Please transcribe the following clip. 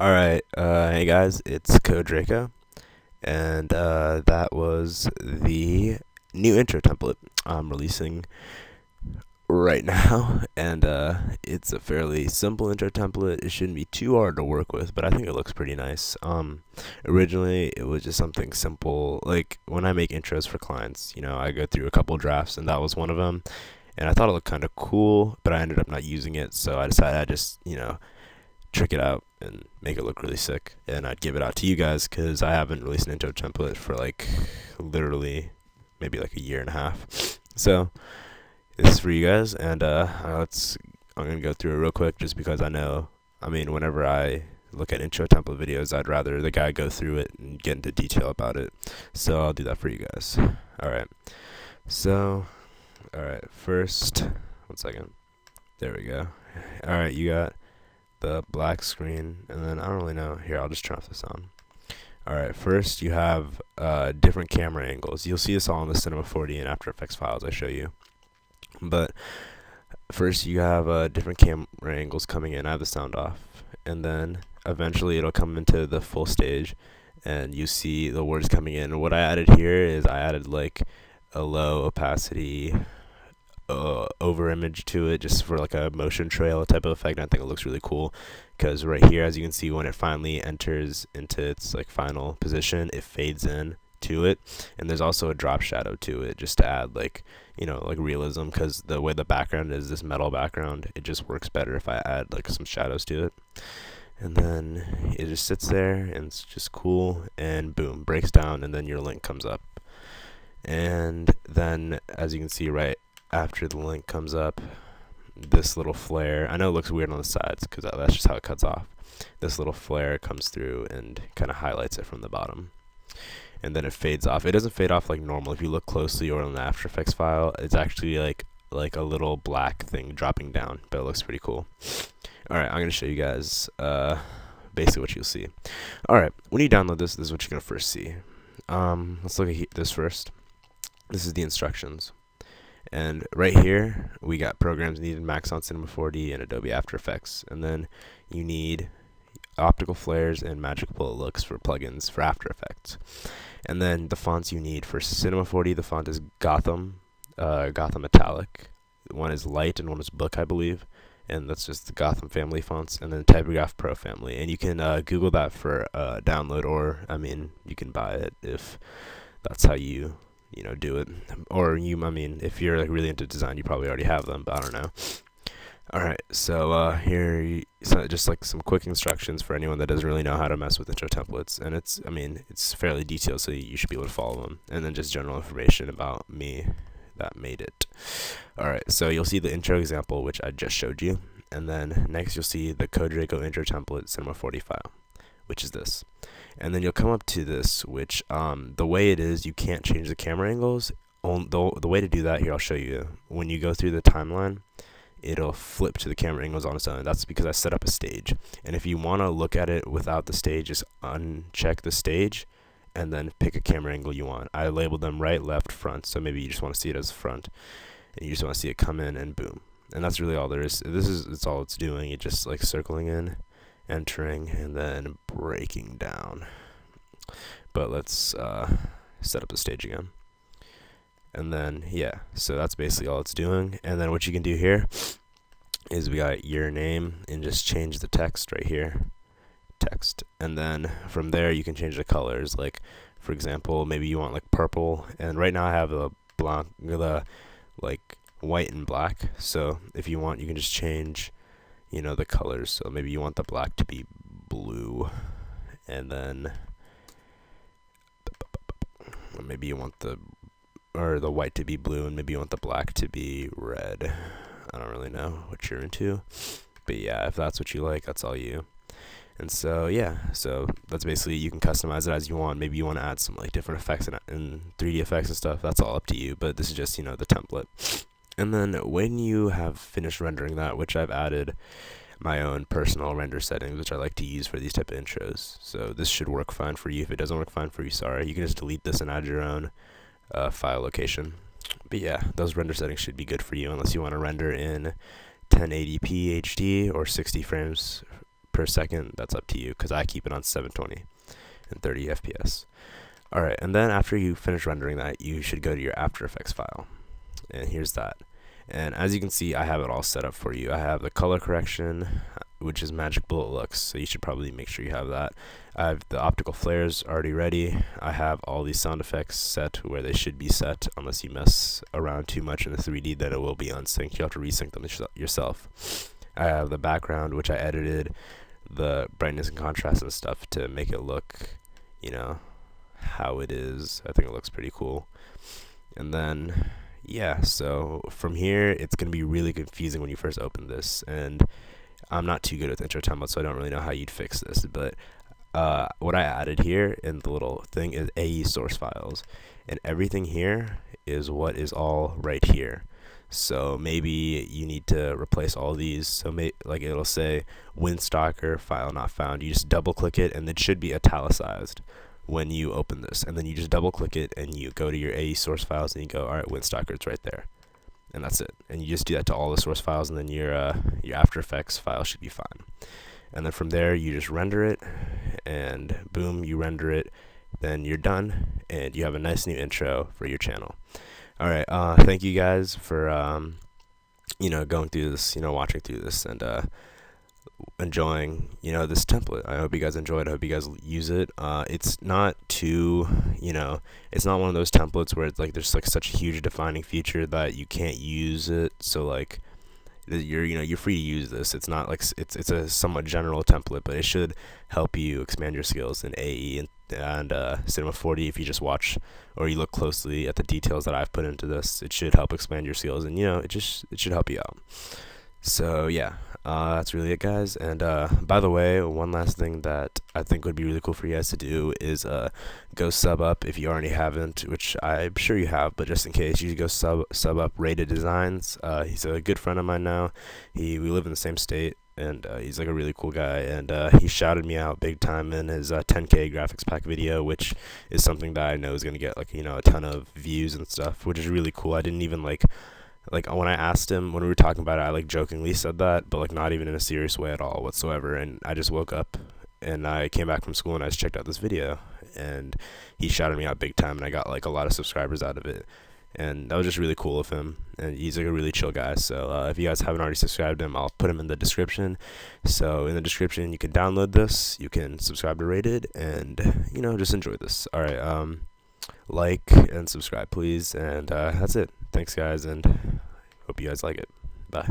Alright, hey guys, it's CodeDraco, and that was the new intro template I'm releasing right now, and it's a fairly simple intro template. It shouldn't be too hard to work with, but I think it looks pretty nice. Originally, it was just something simple, like when I make intros for clients, I go through a couple drafts, and that was one of them, and I thought it looked kind of cool, but I ended up not using it, so I decided I'd just, trick it out and make it look really sick, and I'd give it out to you guys because I haven't released an intro template for like literally maybe like a year and a half. So this is for you guys, and I'm gonna go through it real quick just because whenever I look at intro template videos, I'd rather the guy go through it and get into detail about it. So I'll do that for you guys. Alright. So alright, first, one second. There we go. Alright, you got the black screen, and then I don't really know. Here, I'll just turn off the sound. Alright, first you have different camera angles. You'll see this all in the Cinema 4D and After Effects files I show you. But first you have different camera angles coming in. I have the sound off. And then eventually it'll come into the full stage, and you see the words coming in. And what I added here is I added like a low opacity over image to it, just for like a motion trail type of effect. And I think it looks really cool because right here, as you can see, when it finally enters into its like final position, it fades in to it, and there's also a drop shadow to it just to add like like realism, because the way the background is this metal background, it just works better if I add like some shadows to it. And then it just sits there and it's just cool, and boom, breaks down, and then your link comes up. And then as you can see right after the link comes up, this little flare, I know it looks weird on the sides because that's just how it cuts off. This little flare comes through and kind of highlights it from the bottom, and then it fades off. It doesn't fade off like normal. If you look closely or in the After Effects file, it's actually like a little black thing dropping down, but it looks pretty cool. Alright, I'm going to show you guys basically what you'll see. Alright, when you download this is what you're going to first see. Let's look at this first. This is the instructions. And right here, we got programs needed: Maxon Cinema 4D and Adobe After Effects. And then you need optical flares and magic bullet looks for plugins for After Effects. And then the fonts you need for Cinema 4D, the font is Gotham, Gotham Metallic. One is Light and one is Book, I believe. And that's just the Gotham family fonts. And then Typograph Pro family. And you can Google that for download, or you can buy it if that's how you do it. Or if you're like really into design, you probably already have them, but I don't know. Alright, so so just like some quick instructions for anyone that doesn't really know how to mess with intro templates. And it's fairly detailed, so you should be able to follow them. And then just general information about me that made it. Alright, so you'll see the intro example, which I just showed you. And then next you'll see the CodeDraco intro template Cinema 4D file, which is this. And then you'll come up to this, which the way it is, you can't change the camera angles. The way to do that, here I'll show you. When you go through the timeline, it'll flip to the camera angles on its own. That's because I set up a stage. And if you want to look at it without the stage, just uncheck the stage and then pick a camera angle you want. I labeled them right, left, front, so maybe you just want to see it as front, and you just want to see it come in, and boom. And that's really all there is. It's all it's doing. It's just like circling in, entering, and then breaking down. But let's set up the stage again. And then so that's basically all it's doing. And then what you can do here is we got your name, and just change the text right here, text. And then from there you can change the colors. Like for example, maybe you want like purple, and right now I have the like white and black. So if you want, you can just change the colors. So maybe you want the black to be blue, and then maybe you want the white to be blue, and maybe you want the black to be red. I don't really know what you're into, but yeah, if that's what you like, that's all you. And so so that's basically, you can customize it as you want. Maybe you want to add some like different effects and 3D effects and stuff. That's all up to you, but this is just the template. And then when you have finished rendering that, which I've added my own personal render settings, which I like to use for these type of intros, so this should work fine for you. If it doesn't work fine for you, sorry, you can just delete this and add your own file location. But yeah, those render settings should be good for you, unless you want to render in 1080p HD or 60 frames per second, that's up to you, because I keep it on 720 and 30 FPS. Alright, and then after you finish rendering that, you should go to your After Effects file. And here's that. And as you can see, I have it all set up for you. I have the color correction, which is Magic Bullet Looks, so you should probably make sure you have that. I have the optical flares already ready. I have all these sound effects set where they should be set, unless you mess around too much in the 3D, then it will be unsynced. You'll have to resync them yourself. I have the background, which I edited, the brightness and contrast and stuff to make it look, you know, how it is. I think it looks pretty cool. And then yeah, so from here it's going to be really confusing when you first open this, and I'm not too good with intro templates, so I don't really know how you'd fix this, but what I added here in the little thing is AE source files, and everything here is what is all right here. So maybe you need to replace all these. So like it'll say Windstalker file not found. You just double click it, and it should be italicized when you open this, and then you just double click it and you go to your AE source files and you go, alright, Windstalker, it's right there, and that's it. And you just do that to all the source files, and then your After Effects file should be fine. And then from there you just render it, and boom, you render it, then you're done, and you have a nice new intro for your channel. Alright, thank you guys for going through this, watching through this, and enjoying this template. I hope you guys enjoy it. I hope you guys use it. It's not too it's not one of those templates where it's like there's like such a huge defining feature that you can't use it, so like you're free to use this. It's not like it's a somewhat general template, but it should help you expand your skills in AE and Cinema 4D. If you just watch or you look closely at the details that I've put into this, it should help expand your skills, and it should help you out. So yeah, that's really it, guys. And by the way, one last thing that I think would be really cool for you guys to do is go sub up if you already haven't, which I'm sure you have, but just in case, you should go sub up Rated Designs. He's a good friend of mine now. We live in the same state, and he's like a really cool guy, and he shouted me out big time in his 10K graphics pack video, which is something that I know is gonna get like a ton of views and stuff, which is really cool. I didn't even like when I asked him, when we were talking about it, I like jokingly said that, but like not even in a serious way at all whatsoever. And I just woke up and I came back from school and I just checked out this video, and he shouted me out big time, and I got like a lot of subscribers out of it, and that was just really cool of him. And he's like a really chill guy. So if you guys haven't already subscribed to him, I'll put him in the description. So in the description you can download this, you can subscribe to Rated, and just enjoy this. Alright, like and subscribe please, and that's it. Thanks guys, and hope you guys like it. Bye.